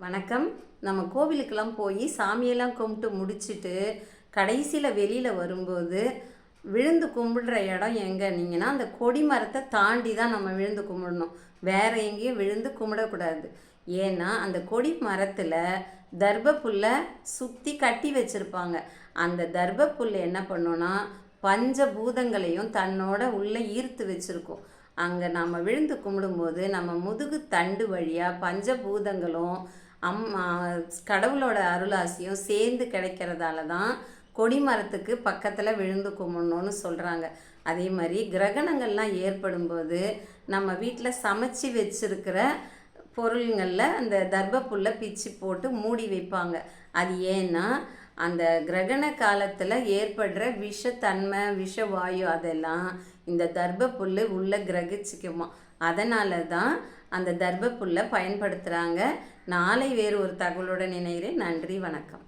வணக்கம். நம்ம கோவிலுக்கெல்லாம் போய் சாமியெல்லாம் கும்பிட்டு முடிச்சுட்டு கடைசியில் வெளியில் வரும்போது விழுந்து கும்பிடுற இடம் எங்கன்னீங்கன்னா அந்த கொடி மரத்தை தாண்டி தான் நம்ம விழுந்து கும்பிடணும். வேற எங்கேயும் விழுந்து கும்பிடக்கூடாது. ஏன்னா அந்த கொடி மரத்தில் தர்பப்புல்லை சுற்றி கட்டி வச்சுருப்பாங்க. அந்த தர்பப்புல் என்ன பண்ணுன்னா பஞ்சபூதங்களையும் தன்னோட உள்ளே ஈர்த்து வச்சுருக்கோம். அங்கே நம்ம விழுந்து கும்பிடும்போது நம்ம முதுகு தண்டு வழியாக பஞ்சபூதங்களும் கடவுளோட அருளாசியும் சேர்ந்து கிடைக்கிறதால தான் கொடிமரத்துக்கு பக்கத்தில் விழுந்து கும்பிடணும்னு சொல்கிறாங்க. அதே மாதிரி கிரகணங்கள்லாம் ஏற்படும்போது நம்ம வீட்டில் சமைச்சி வச்சுருக்கிற பொருள்களில் அந்த தர்பப்புல்லை பிச்சு போட்டு மூடி வைப்பாங்க. அது ஏன்னா அந்த கிரகண காலத்தில் ஏற்படுற விஷத்தன்மை விஷவாயு அதெல்லாம் இந்த தர்பப்புல் உள்ளே கிரகிச்சிக்குமா. அதனால தான் அந்த தர்பப்புல்லை பயன்படுத்துகிறாங்க. நாளை வேறு ஒரு தகவலுடன் இணைகிறேன். நன்றி, வணக்கம்.